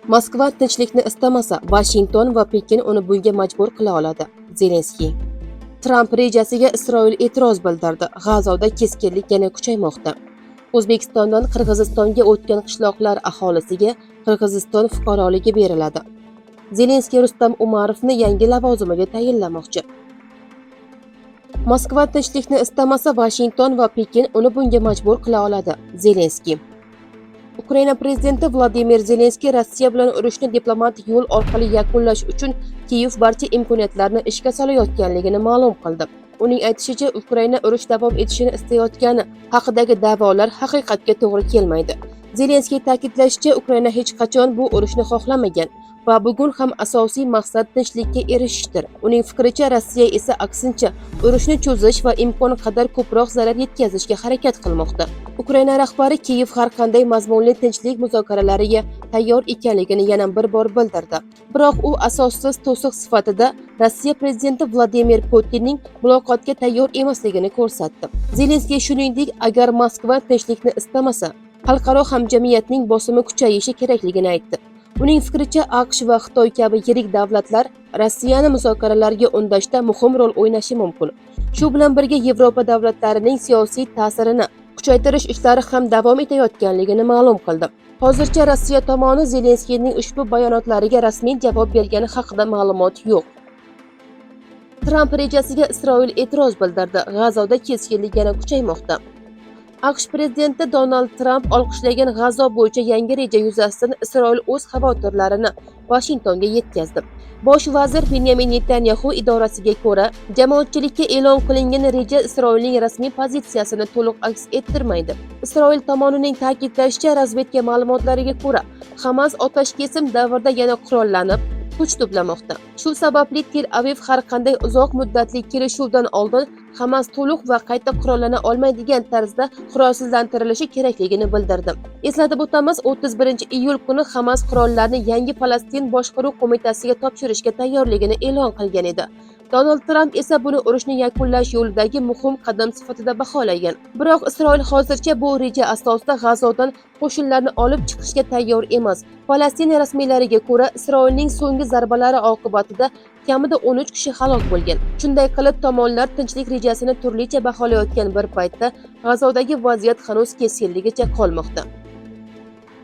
Moskva tinchlikni istamasa, Vashington va Pekin uni bunga majbur qila oladi. Zelenskiy. Tramp rejasiga Isroil e'tiroz bildirdi. G'azoda keskinlik yana kuchaymoqda. O'zbekistondan Qirg'izistonga o'tgan qishloqlar aholisiga Qirg'iziston fuqaroligi beriladi. Zelenskiy Rustam Umarovni yangi lavozimiga tayinlamoqchi. Moskva tinchlikni istamasa, Vashington va Pekin uni bunga majbur qila oladi. Zelenskiy. Ukraina prezidenti Vladimir Zelenskiy Rossiya bilan urushni diplomatik yo'l orqali yakunlash uchun Kiyev barcha imkoniyatlarni ishga solayotganligini ma'lum qildi. Uning aytishicha, Ukraina urush davom etishini istayotgani haqidagi da'volar haqiqatga to'g'ri kelmaydi. Zelenskiy ta'kidlashicha, Ukraina hech qachon bu urushni xohlamagan va bugun ham asosiy maqsad tinchlikka erishishdir. Uning fikricha, Rossiya esa aksincha urushni cho'zish va imkon qadar ko'proq zarar yetkazishga harakat qilmoqda. Ukraina rahbari Kiyev har qanday mazmunli tinchlik muzokaralariga tayyor ekanligini yana bir bor bildirdi. Biroq u asossiz to'siq sifatida Rossiya prezidenti Vladimir Putinning muloqotga tayyor emasligini ko'rsatdi. Zelenskiy shuningdek, agar Moskva tinchlikni istamasa, xalqaro hamjamiyatning bosimi kuchayishi kerakligini aytdi. Uning fikricha, AQSh va Xitoy kabi yirik davlatlar Rossiyani muzokaralarga undashda muhim rol o'ynashi mumkin. Shu bilan birga Yevropa davlatlarining siyosiy ta'sirini kuchaytirish ishlari ham davom etayotganligini ma'lum qildi. Hozircha Rossiya tomoni Zelenskiyning ushbu bayonotlariga rasmiy javob bergani haqida ma'lumot yo'q. Tramp rejasiga Isroil e'tiroz bildirdi. G'azoda keskinlik yana kuchaymoqda. AQSh prezidenti Donald Tramp olqishlagan G'azo bo'yicha yangi reja yuzasidan Isroil o'z xavotirlarini Vashingtonga yetkazdi. Bosh vazir Benyamin Netanyahu idorasiga ko'ra, jamoatchilikka e'lon qilingan reja Isroilning rasmiy pozitsiyasini to'liq aks ettirmaydi. Isroil tomonining ta'kidlashicha, razvedka ma'lumotlariga ko'ra, Hamas otash kesim davrida yana qurollanib, kuch to'plamoqda. Shu sababli Tel Aviv har qanday uzoq muddatli kelishuvdan oldin Hamas to'liq va qayta qurollana olmaydigan tarzda qurolsizlantirilishi kerakligini bildirdi. Eslatib o'tamiz, 31-iyul kuni Hamas qurollarni yangi Falastin boshqaruv qo'mitasiga topshirishga tayyorligini e'lon qilgan edi. Donald Tramp esa buni urushni yakunlash yo'lidagi muhim qadam sifatida baholagan. Biroq Isroil hozircha bu reja asosida G'azodan qo'shinlarni olib chiqishga tayyor emas. Falastin rasmiylariga ko'ra, Isroilning so'nggi zarbalari oqibatida kamida 13 kishi halok bo'lgan. Shunday qilib, tomonlar tinchlik rejasini turlicha baholayotgan bir paytda G'azodagi vaziyat hanuz keskinligicha qolmoqda.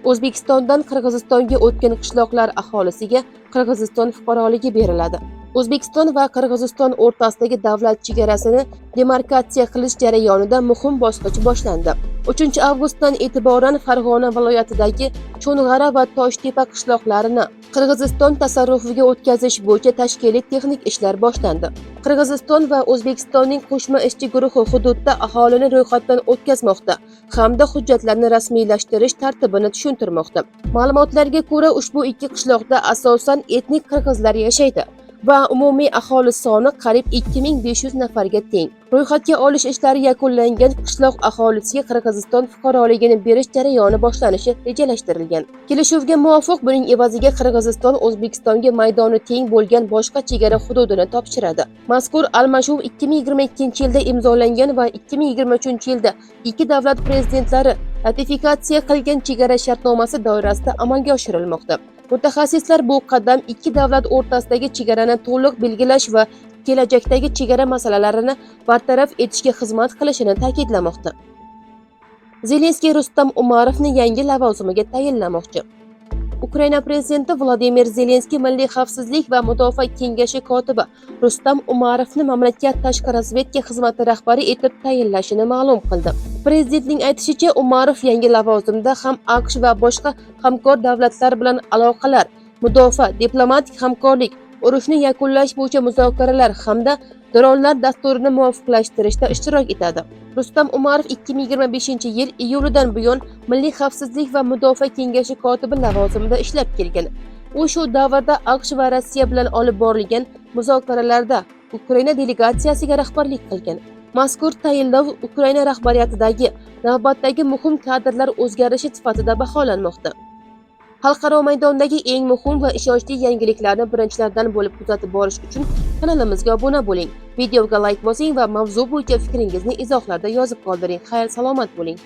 O'zbekistondan Qirg'izistonga o'tgan qishloqlar aholisiga Qirg'iziston fuqaroligi beriladi. O'zbekiston va Qirg'iziston o'rtasidagi davlat chegarasini demarkatsiya qilish jarayonida muhim bosqich boshlandi. 3-avgustdan e'tiboran Farg'ona viloyatidagi Cho'ng'ara va Toshtepa qishloqlarini Qirg'iziston tasarrufiga o'tkazish bo'yicha tashkiliy texnik ishlar boshlandi. Qirg'iziston va O'zbekistonning qo'shma ishchi guruhi hududda aholini ro'yxatdan o'tkazmoqda hamda hujjatlarni rasmiylashtirish tartibini tushuntirmoqda. Ma'lumotlarga ko'ra, ushbu ikki qishloqda asosan etnik qirg'izlar yashaydi va umumiy aholi soni qariyb 2500 nafarga teng. Ro'yxatga olish ishlari yakunlangan qishloq aholisiga Qirg'iziston fuqaroligini berish jarayoni boshlanishi rejalashtirilgan. Kelishuvga muvofiq buning evaziga Qirg'iziston O'zbekistonga maydoni teng bo'lgan boshqa chegara hududini topshiradi. Mazkur almashuv 2022-yilda imzolangan va 2023-yilda ikki davlat prezidentlari ratifikatsiya qilgan chegara shartnomasi doirasida amalga oshirilmoqda. Mutaxassislar bu qadam ikki davlat o'rtasidagi chegarani to'liq belgilash va kelajakdagi chegara masalalarini bartaraf etishga xizmat qilishini ta'kidlamoqda. Zelenskiy Rustam Umarovni yangi lavozimiga tayinlamoqchi. Ukraina prezidenti Vladimir Zelenskiy Milliy xavfsizlik va mudofaa kengashi kotibi Rustam Umarovni mamlakat tashqi razvedka xizmati rahbari etib tayinlashini ma'lum qildi. Prezidentning aytishicha, Umarov yangi lavozimda ham AQSh va boshqa hamkor davlatlar bilan aloqalar, mudofaa, diplomatik hamkorlik, urushni yakunlash bo'yicha muzokaralar hamda dronlar dasturini muvofiqlashtirishda ishtirok etadi. Rustam Umarov 2025-yil iyulidan buyon Milliy xavfsizlik va mudofaa kengashi kotibi lavozimida ishlab kelgan. U shu davrda AQSh va Rossiya bilan olib borilgan muzokaralarda Ukraina delegatsiyasiga rahbarlik qilgan. Mazkur tayinlov Ukraina rahbariyatidagi navbatdagi muhim kadrlar o'zgarishi sifatida baholanmoqda. Xalqaro maydondagi eng muhim va ishonchli yangiliklarni birinchilardan bo'lib kuzatib borish uchun kanalimizga obuna bo'ling. Videoga like bosing va mavzu bo'yicha fikringizni izohlarda yozib qoldiring. Xayr, salomat bo'ling.